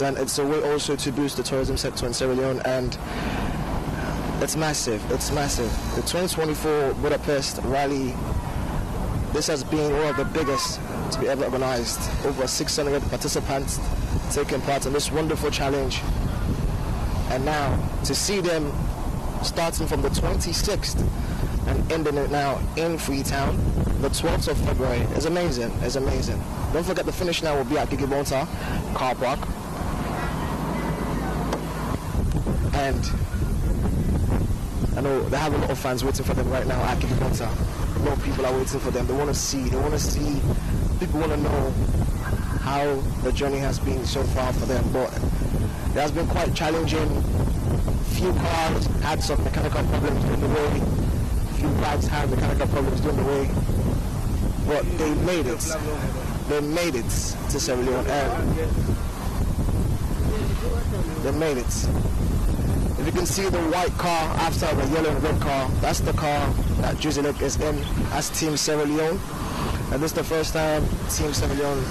and it's a way also to boost the tourism sector in Sierra Leone, and it's massive. It's massive. The 2024 Budapest Rally, this has been one of the biggest to be ever organized. Over 600 participants taking part in this wonderful challenge. And now, to see them starting from the 26th and ending it now in Freetown, the 12th of February, is amazing. It's amazing. Don't forget the finish line will be at Gigibonta car park. And I know they have a lot of fans waiting for them right now at Gigibonta. A lot of people are waiting for them. They want to see, people want to know how the journey has been so far for them. But it has been quite challenging. Few cars had some mechanical problems during the way. Few bikes had mechanical problems during the way. But they made it. They made it to Sierra Leone. They made it. If you can see the white car after the yellow and red car, that's the car that Juzilek is in as Team Sierra Leone. And this is the first time Team Sierra Leone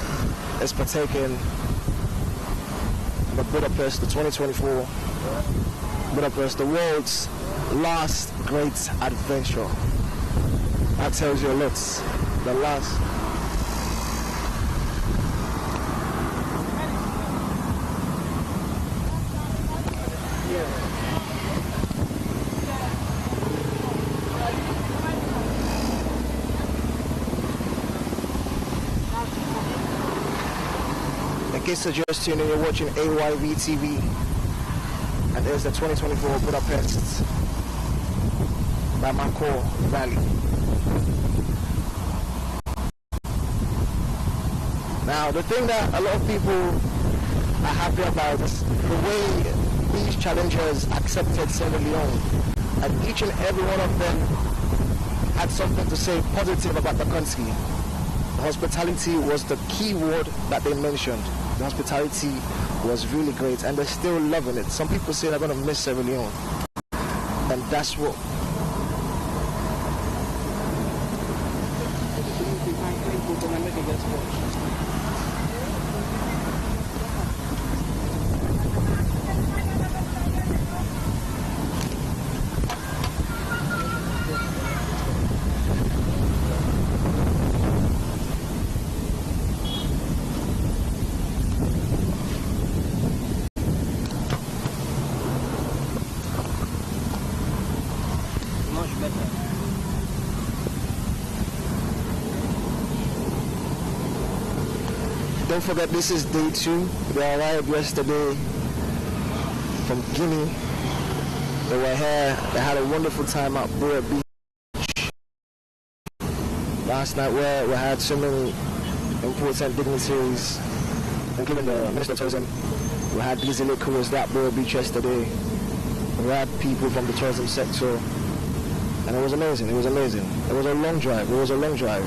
is partaking in the Budapest, the 2024 Budapest, the world's last great adventure. That tells you a lot. The last. In case you're just tuning in, you're watching AYV TV, and there's the 2024 Budapest-Bamako Rally. Now, the thing that a lot of people are happy about is the way these challengers accepted Sierra Leone, and each and every one of them had something to say positive about the country. Hospitality was the key word that they mentioned. The hospitality was really great, and they're still loving it. Some people say they're going to miss Sierra Leone, and that's what. Don't forget, this is day 2. They arrived yesterday from Guinea. They were here. They had a wonderful time at Bura Beach last night, where we had so many important dignitaries, including the Minister of Tourism. We had Juzilek, who was at Bura Beach yesterday. We had people from the tourism sector, and it was amazing. It was amazing. It was a long drive. It was a long drive.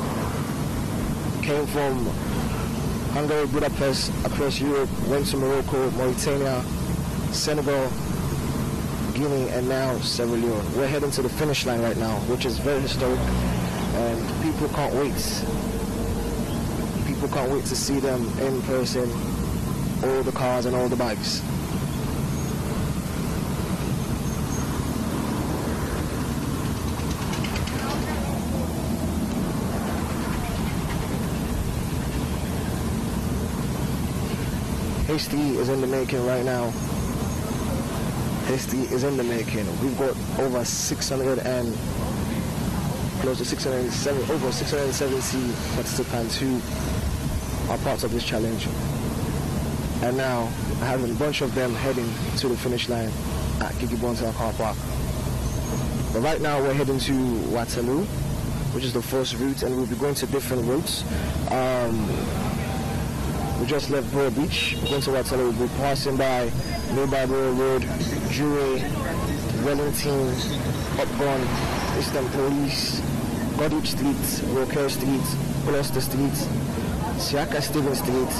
Came from Hungary, Budapest, across Europe, went to Morocco, Mauritania, Senegal, Guinea, and now Sierra Leone. We're heading to the finish line right now, which is very historic, and people can't wait. People can't wait to see them in person, all the cars and all the bikes. History is in the making right now. History is in the making. We've got over 600 and close to 670, over 670 participants who are part of this challenge. And now I have a bunch of them heading to the finish line at Gigibonta car park. But right now we're heading to Waterloo, which is the first route, and we'll be going to different routes. We just left Bura Beach, going to Waterloo. We'll be passing by nearby Bura Road, Jure, Wellington, Upbourne, Eastern Police, Goddard Street, Roker Street, Gloucester Street, Siaka Stephen Street,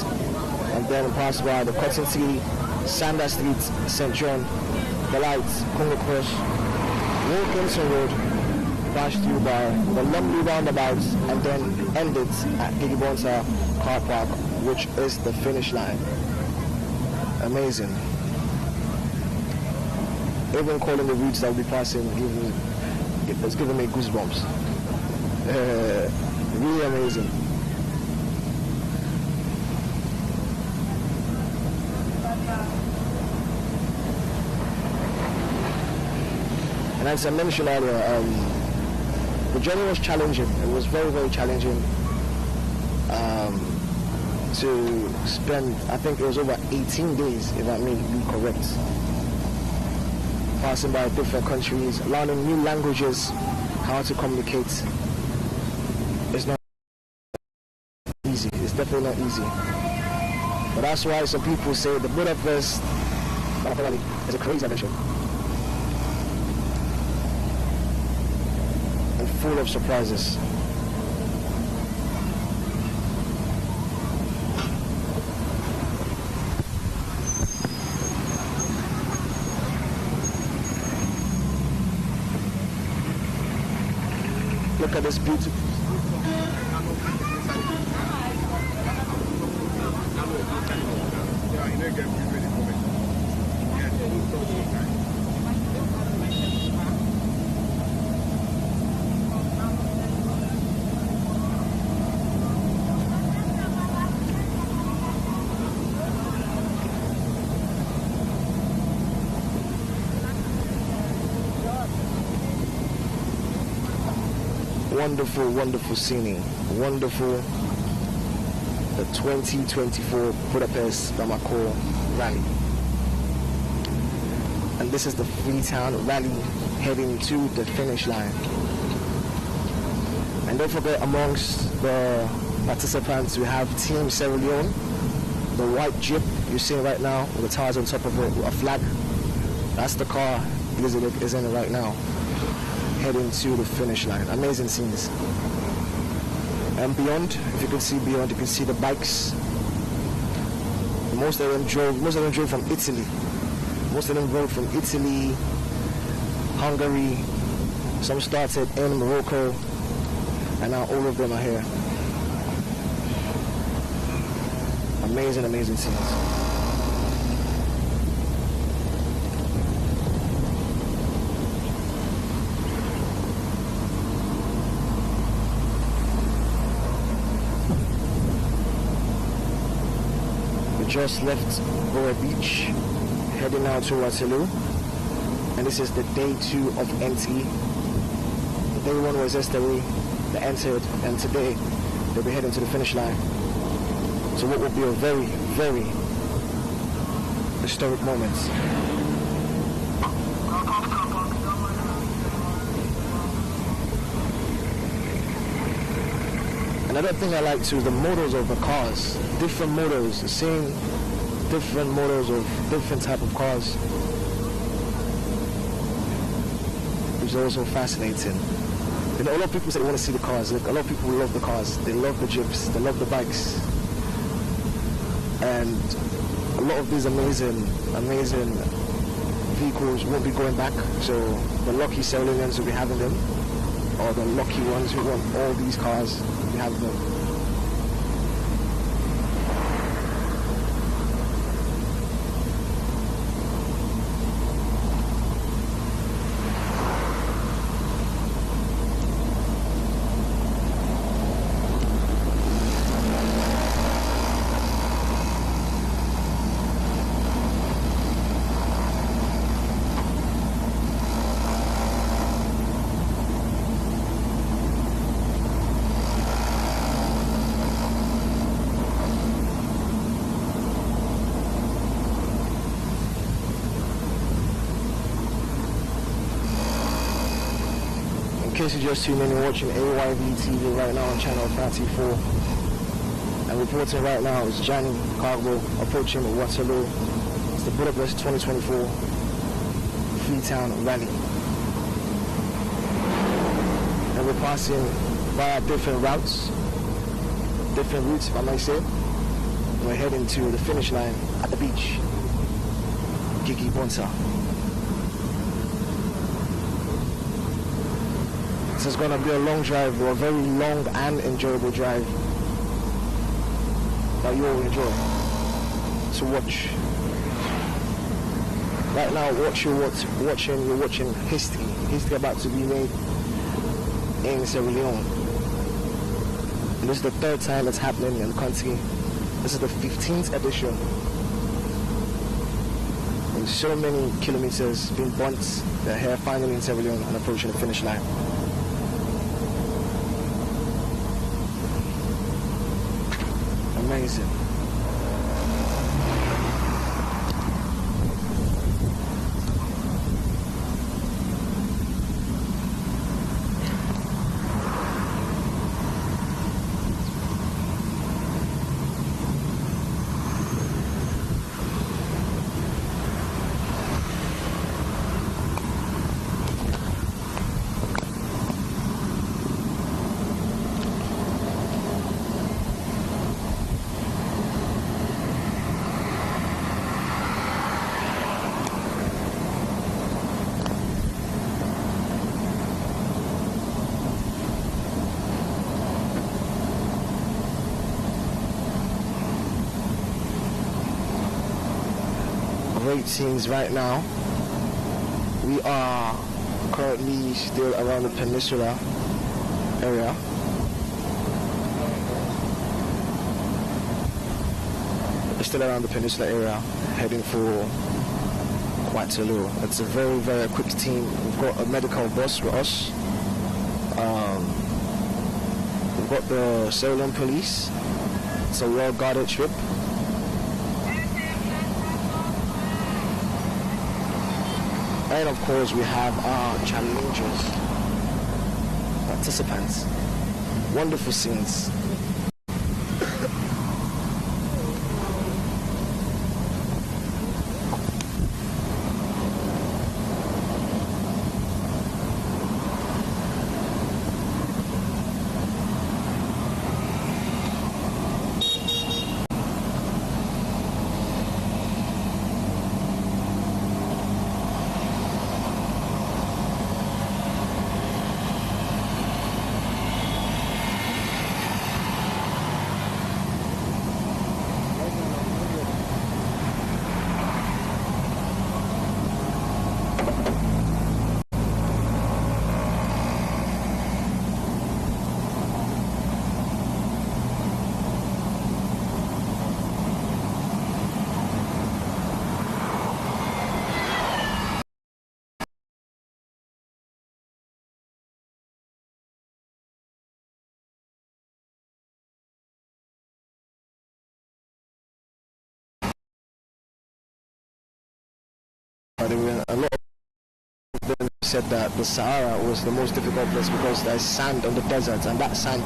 and then pass by the Cotton City, Sander Street, St. John, the Lights, Congo Cross, Wilkinson Road, pass through by the Lumley roundabout, and then end it at Gigibonta car park, which is the finish line. Amazing. Even calling the routes that will be passing, it's giving me goosebumps. Really amazing. And as I mentioned earlier, the journey was challenging. It was very, very challenging to spend, I think it was over 18 days, if I may be correct. Passing by different countries, learning new languages, how to communicate. It's not easy. It's definitely not easy. But that's why some people say the Budapest-Bamako Rally is a crazy adventure. And full of surprises. Look at this beautiful. Wonderful, wonderful scenery. Wonderful. The 2024 Budapest-Bamako Rally. And this is the Freetown Rally heading to the finish line. And don't forget, amongst the participants, we have Team Sierra Leone, the white Jeep you're seeing right now with the tires on top of it, with a flag. That's the car Elizabeth is in right now, heading to the finish line. Amazing scenes. And beyond, if you can see beyond, you can see the bikes. Most of them drove from Italy. Most of them drove from Italy, Hungary. Some started in Morocco, and now all of them are here. Amazing, amazing scenes. Just left Bora Beach, heading now to Waterloo, and this is the day 2 of NT. The day 1 was yesterday, they entered, and today they'll be heading to the finish line. So what will be a very, very historic moment. Another thing I like too is the models of the cars. Different models, seeing different models of different type of cars. It's also fascinating. You know, a lot of people say they want to see the cars. Like, a lot of people love the cars. They love the Jeeps. They love the bikes. And a lot of these amazing vehicles won't be going back. So the lucky Sierra Leoneans will be having them, or the lucky ones who want all these cars will be having them. In case you're just tuning in, you're watching AYV TV right now on channel 34. And reporting right now is Johnny Cargo approaching Waterloo. It's the Budapest 2024 Freetown Rally. And we're passing via different routes, if I might say. We're heading to the finish line at the beach, Gigi Bonsa. This is going to be a long drive, or a very long and enjoyable drive that you will enjoy to watch. Right now, what you're watching history about to be made in Sierra Leone. And this is the third time it's happening in the country. This is the 15th edition. And so many kilometers being burnt. They're here finally in Sierra Leone and approaching the finish line. Amazing. Great scenes right now. We are currently still around the peninsula area. We're still around the peninsula area, heading for Waterloo. It's a very, very equipped team. We've got a medical bus with us. We've got the Sierra Leone police. It's a well-guarded trip. And of course, we have our challengers, participants. Wonderful scenes. There were a lot of them said that the Sahara was the most difficult place because there's sand on the desert, and that sand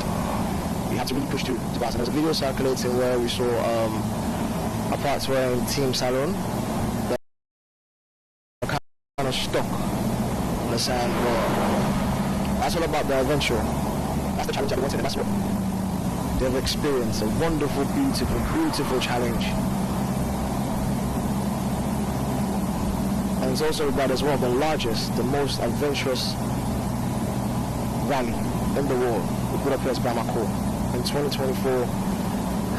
you have to really push to pass. And there's a video circulating where we saw a part where in Team Salon they're kind of stuck on the sand. But that's all about the adventure. That's the challenge I wanted, and that's what they've experienced. A wonderful, beautiful, beautiful challenge. And it's also regarded as one of the largest, the most adventurous rally in the world, the Budapest-Bamako. In 2024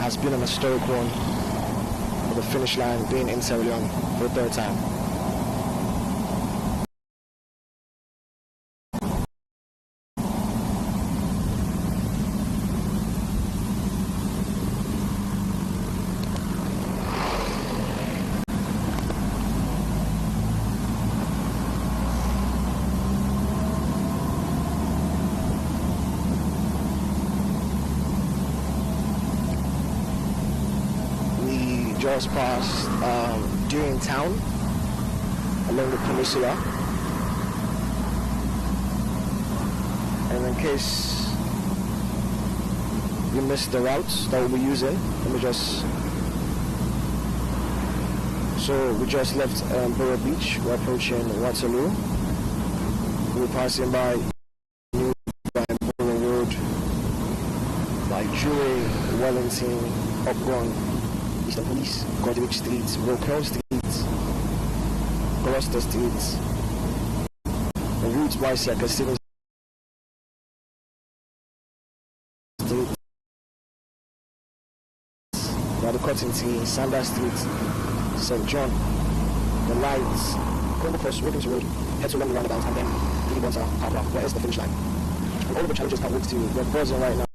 has been an historic one, with the finish line being in Sierra Leone for the third time. Just passed during town along the peninsula, and in case you missed the routes that we'll be using, let me just so we just left Borough Beach. We're approaching Waterloo. We're passing by New Borough Road, by Jewel, Wellington, Upgon, Eastern Police, Godrich Street, Rockhill Street, Gloucester Street, the Roots Bicycle, Stephen Street, by the Cotton Tree, Sanders Street, St. John, the lights, go across Wilkinson Road, head to Wembley roundabout, and then leave onto car park, where is the finish line. And all of the challenges can't wait to, we're buzzing right now.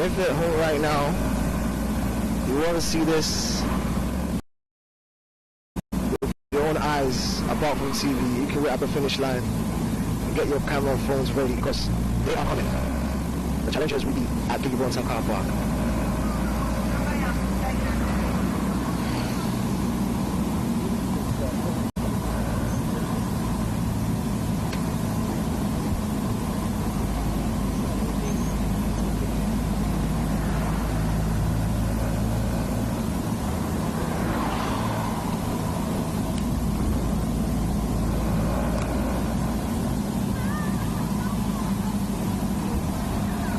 If you're at home right now, you want to see this with your own eyes, apart from TV, you can wait at the finish line and get your camera and phones ready, because they are coming. The challengers will be at Gigabonta car park.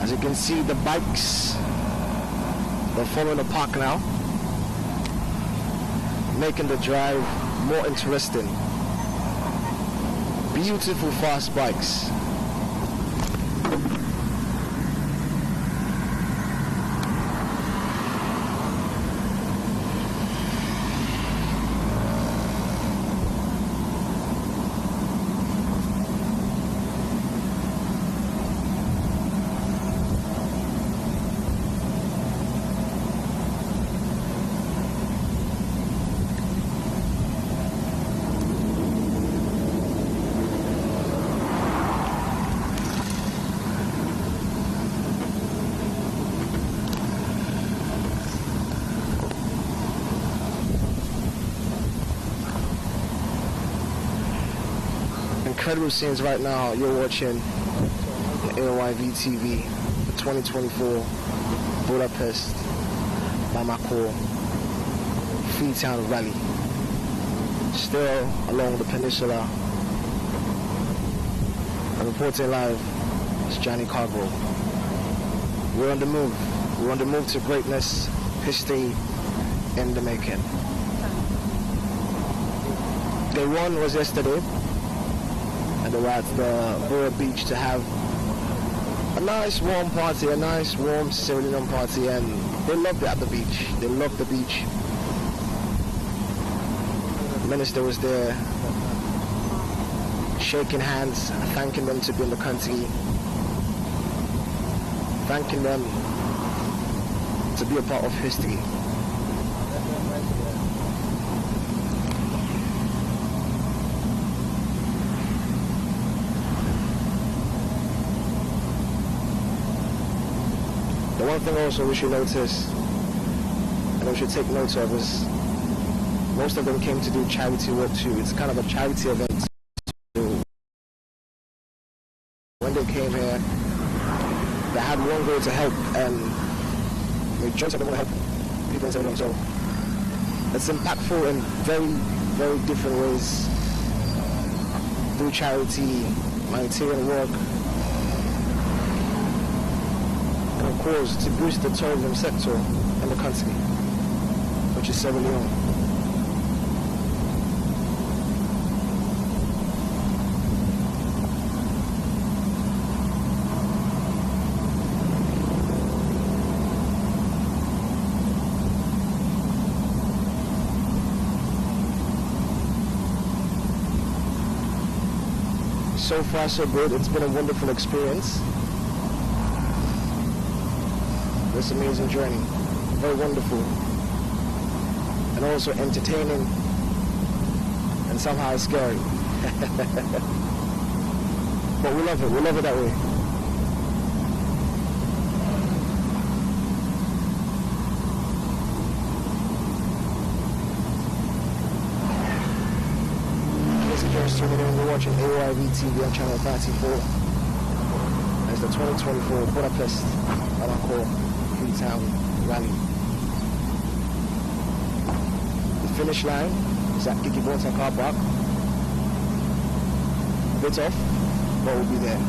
As you can see, the bikes, they're following the park now, making the drive more interesting. Beautiful fast bikes. Incredible scenes right now. You're watching the AOIV TV, the 2024 Budapest-Bamako-Freetown Rally. Still along the peninsula. I'm reporting live. It's Johnny Cargo. We're on the move. We're on the move to greatness, history in the making. Day one was yesterday. And they were at the Borough Beach to have a nice warm party, a nice warm Sierra party, and they loved it at the beach. They loved the beach. The minister was there, shaking hands, thanking them to be in the country, thanking them to be a part of history. The one thing also we should notice, and we should take note of, is most of them came to do charity work too. It's kind of a charity event. So when they came here, they had one goal to help, and the majority of them want to help people in Senegal. So it's impactful in very, very different ways. Through charity, humanitarian work, and of course to boost the tourism sector in the country, which is Sierra Leone. So far so good. It's been a wonderful experience. This amazing journey. Very wonderful. And also entertaining and somehow scary. But we love it that way. Just tuning in, you're watching AYV TV on channel 34. It's the 2024 Budapest-Bamako-Freetown Rally. The finish line is at Gigiborta car park. A bit off, but we'll be there.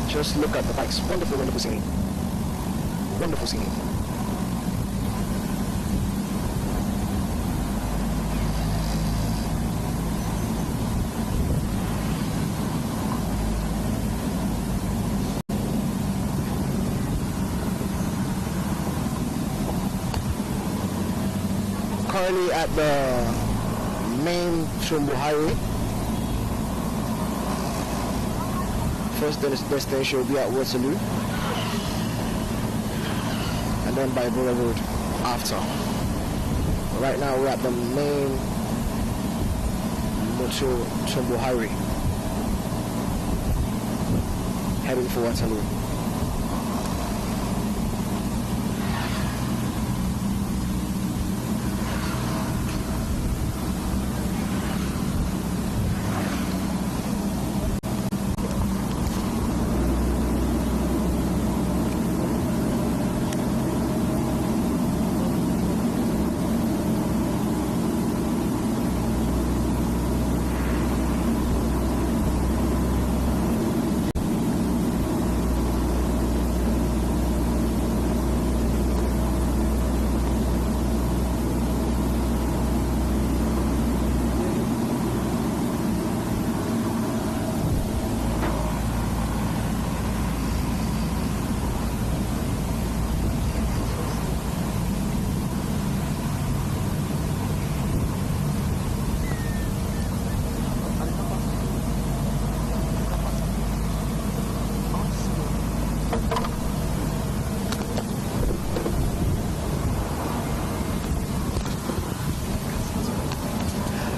Just look at the bikes. Wonderful, wonderful scene. Wonderful scene. Currently at the main Trumbull Highway. First destination will be at Waterloo, and then by Borough Road after. Right now we're at the main Trumbull Highway, heading for Waterloo.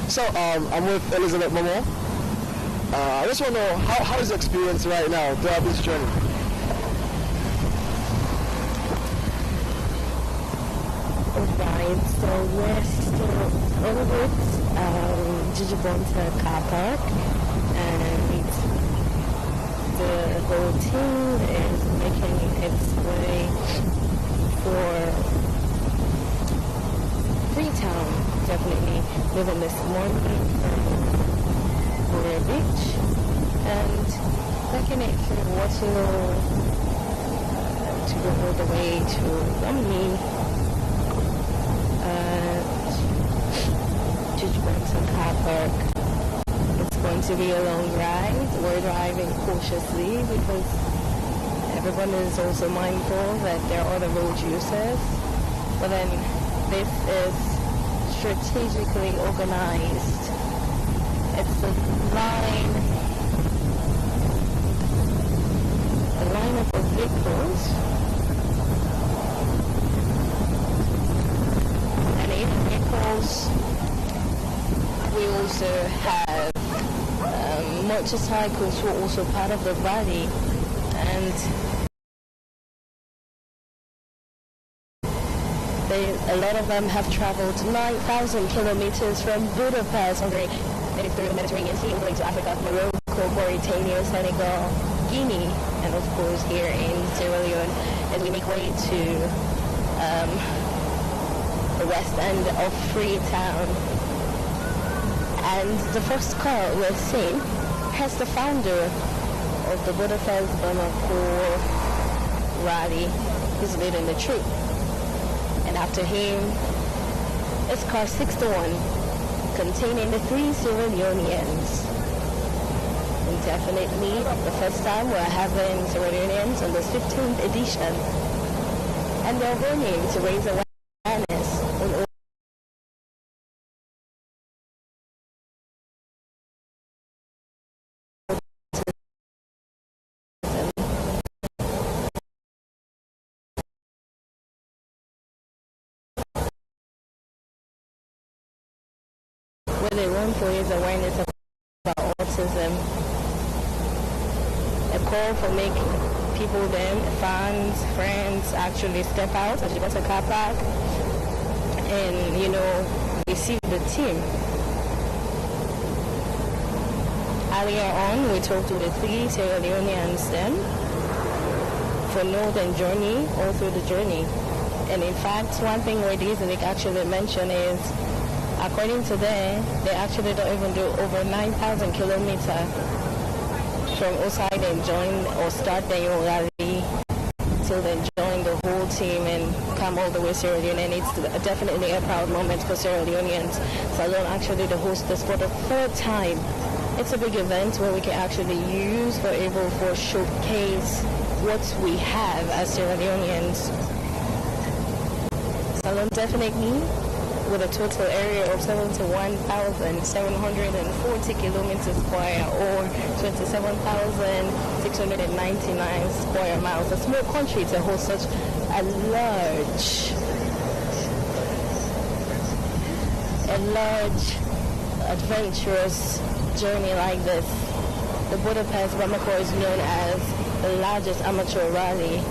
So I'm with Elizabeth Momo. I just want to know how is the experience right now throughout this journey? Alright, so we're still over at Gigiborta car park, and the whole team is making its way for Freetown. Definitely moving this morning from Borough Beach and making it through Waterloo to go all the way to Romney, Gigiborta car park. It's going to be a long ride. We're driving cautiously because everyone is also mindful that there are other road users. But then this is strategically organized. It's a line up of vehicles, and in vehicles we also have motorcycles who are also part of the rally, and a lot of them have traveled 9,000 kilometers from Budapest, Hungary, through the Mediterranean Sea, going to Africa, Morocco, Mauritania, Senegal, Guinea, and of course here in Sierra Leone, as we make way to the west end of Freetown. And the first car we're seeing has the founder of the Budapest-Bamako Rally, who's leading the troop. And after him is car 61, containing the 3 Sierra Leoneans. And definitely the first time we're having Sierra Leoneans on this 15th edition. and they're running to raise awareness on what they run for is awareness about autism. A call for making people, them, fans, friends actually step out, actually go to car park and, receive the team. Earlier on, we talked to the 3 Sierra Leoneans then for Northern Journey, all through the journey. And in fact, one thing where Disney actually mentioned is, according to them, they actually don't even do over 9,000 kilometers from outside and join or start their rally till they join the whole team and come all the way to Sierra Leone. And it's definitely a proud moment for Sierra Leoneans. Salon actually to host this for the 3rd time. It's a big event where we can actually use for able for showcase what we have as Sierra Leoneans. Salon definitely with a total area of 71,740 kilometers square or 27,699 square miles. A small country to host such a large adventurous journey like this. The Budapest-Bamako is known as the largest amateur rally,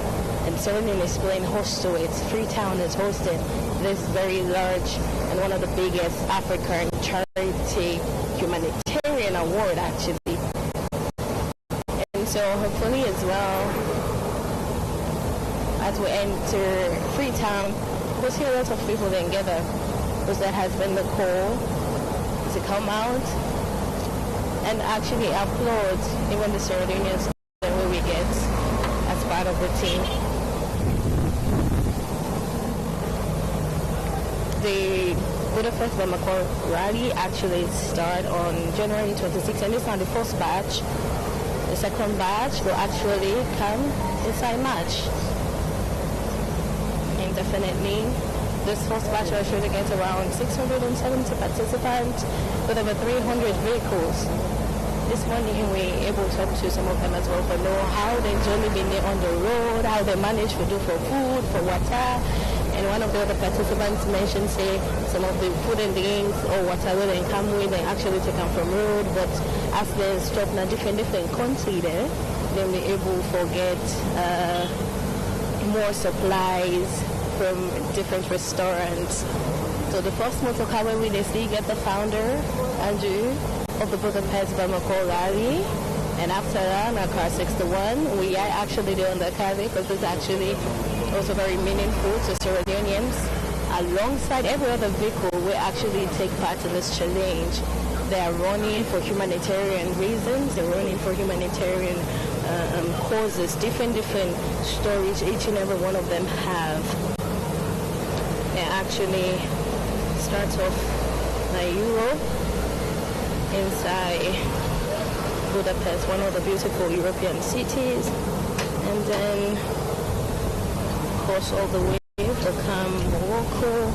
and certainly Spain hosts to it. Freetown is hosted this very large and one of the biggest African charity humanitarian award actually. And so hopefully as well, as we enter Freetown, we'll see a lot of people then gather, because that has been the call to come out and actually applaud even the Sierra Leoneans that we get as part of the team. The Budapest-Bamako Rally actually started on January 26th, and it's not the first batch. The second batch will actually come inside March. And definitely, this first batch will actually get around 670 participants with over 300 vehicles. This morning we were able to talk to some of them as well to know how they've journey been there on the road, how they managed to do for food, for water. And one of the other participants mentioned, say, some of the food and drinks or whatever they come with, they actually take them from road. But as they stop in a different country there, they'll be able to get more supplies from different restaurants. So the first motor car where we see get the founder, Andrew, of the Budapest-Bamako Rally. And after that, our car 61, we are actually doing the car because it's actually also very meaningful to Sierra Leoneans. Alongside every other vehicle, we actually take part in this challenge. They are running for humanitarian reasons. They're running for humanitarian causes, different stories each and every one of them have. They actually start off by Europe, inside Budapest, one of the beautiful European cities, and then cross all the way to come Morocco,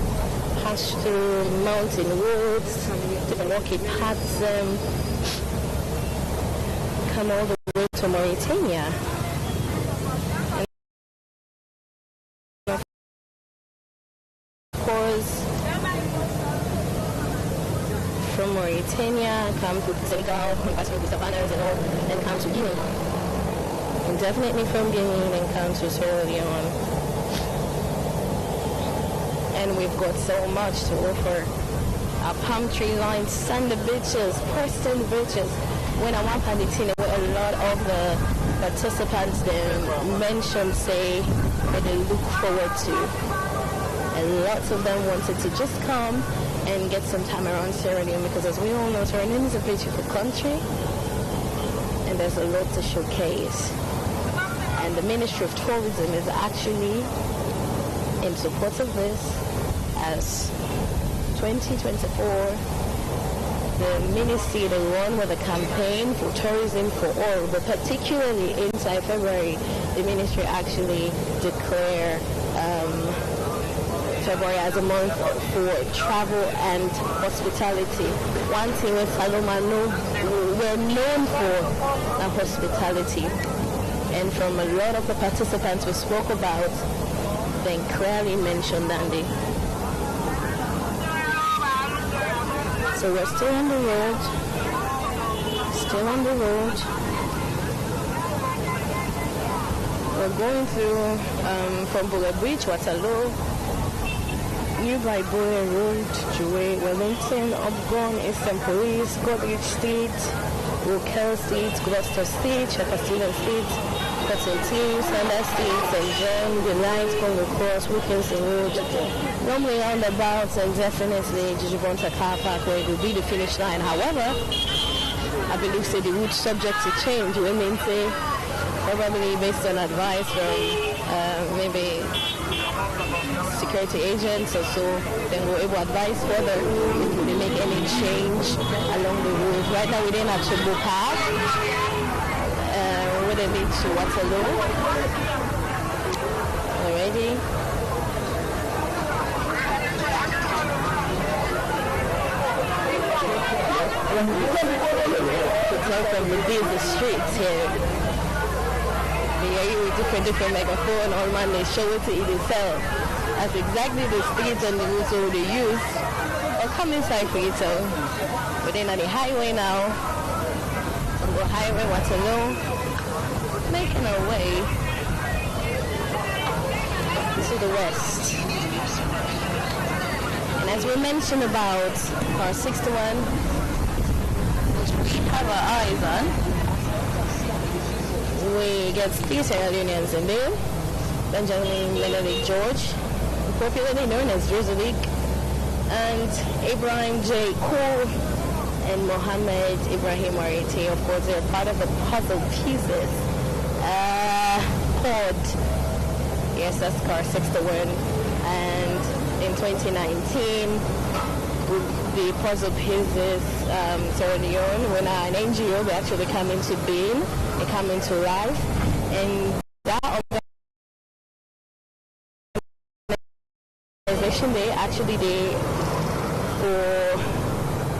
pass through mountain roads, different rocky paths, come all the way to Mauritania. And of course, from Mauritania, come to Senegal, pass through the savannas and all, and come to Guinea. And definitely from Guinea, and come to Sierra Leone. And we've got so much to offer. Our palm tree lines, sandy beaches, pristine beaches. When I went on the team, a lot of the participants there mentioned, say, that they look forward to. And lots of them wanted to just come and get some time around Sierra Leone, because as we all know, Sierra Leone is a beautiful country and there's a lot to showcase. And the Ministry of Tourism is actually in support of this, as 2024, the ministry, they run with a campaign for tourism for all, but particularly inside February, the ministry actually declare February as a month for travel and hospitality. One thing with Saloma we're known for hospitality. And from a lot of the participants we spoke about, they clearly mentioned Dandy. So we're still on the road. Still on the road. We're going through from Bullet Bridge, Waterloo, nearby Boyer Road, Jouet, Wellington, Upgon, Eastern Police, Godrich Street, Rokel Street, Gloucester Street, Shaka-Stephen Street, Cotton Team, Sanders Street, St. John, The Light, Congo Cross, Wilkinson Road, normally roundabouts, and definitely Jijibonta Car Park, where it will be the finish line. However, I believe say the route subject to change. Women say probably based on advice from maybe security agents or so, then we'll able to advise further if they make any change along the route. Right now we didn't have to go past. We're going to lead to Waterloo already. To tell from the busy streets here. They are with different megaphone all man, they show it to it itself. That's exactly the streets and the routes they use. Or come inside for it all. But then on the highway now, on the highway Waterloo, making our way to the west. And as we mentioned about our 61, which we have our eyes on, we get three Sierra Leoneans in there. Benjamin Benedict George, popularly known as Jersey, and Ibrahim J. Cole and Mohammed Ibrahim Arete. Of course, they're part of the puzzle pieces called, yes, that's car 61. And in 2019, the puzzle pieces Sierra Leone, when an NGO, they actually come into being, they come into life, and that organization, they actually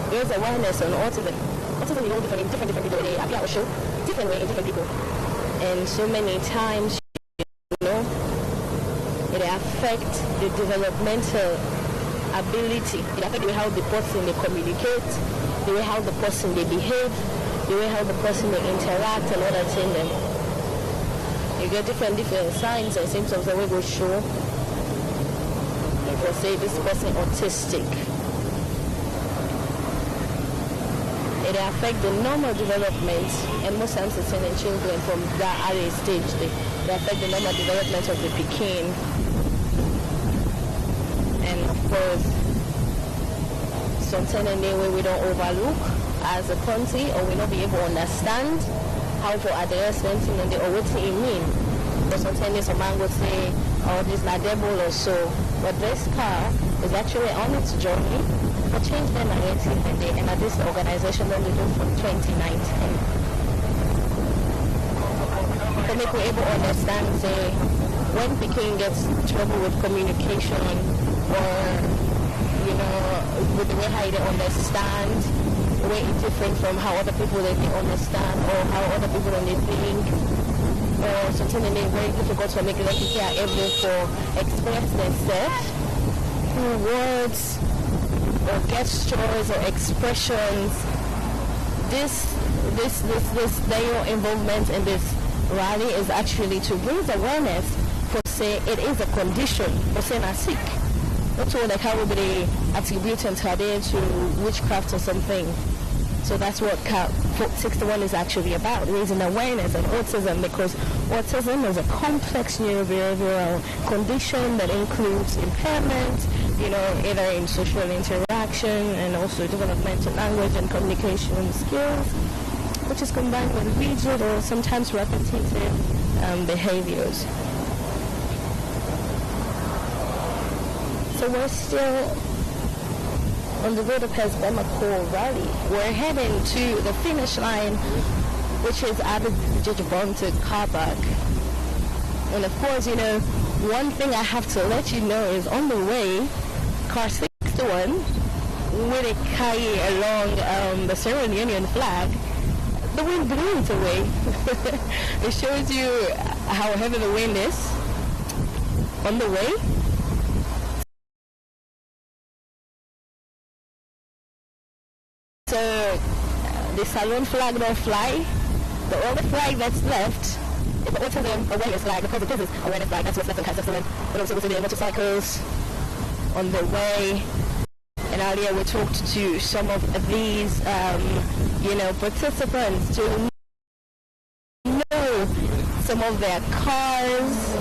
there's awareness on autism. Autism is all different in different people. They appear or show different way in different people, and so many times, you know, it affects the developmental ability. It affects the way how the person they communicate, the way how the person they behave, the way how the person they interact, and all that's in them. You get different signs and symptoms that we will show. Like, let's say this person autistic. It affects the normal development, and most times it's in children from that early stage. They affect the normal development of the Pekin. And of course, something in the way we don't overlook as a country, or we not be able to understand how to address something in the or what it mean. But sometimes some man would say, oh, this is not devil or so. But this car is actually on its journey to change the narrative and this organization that we do from 2019. To make we able to understand, say, when Peking gets trouble with communication, or, you know, with the way how they understand, the way it's different from how other people they understand, or how other people they think, or something that is very difficult to make it like they are able to express themselves through words or gestures or expressions. Their involvement in this rally is actually to raise awareness for say it is a condition for saying are sick. Not all like how would they attribute and to witchcraft or something. So that's what 61 is actually about, raising awareness of autism, because autism is a complex neurobehavioral condition that includes impairment, you know, either in social interaction and also developmental language and communication skills, which is combined with rigid or sometimes repetitive behaviors. So we're still on the Budapest-Bamako Rally. We're heading to the finish line, which is at the Budapest-Bamako car park. And of course, you know, one thing I have to let you know is on the way, car 61, with a carry along the Sierra Leonean flag, the wind blew it away. It shows you how heavy the wind is on the way. So the Salon flag don't fly. The only flag that's left is the autism awareness flag, because it is awareness flag. That's what's left of Kazakhstan. But also the motorcycles on the way. And earlier we talked to some of these, participants to know some of their cars,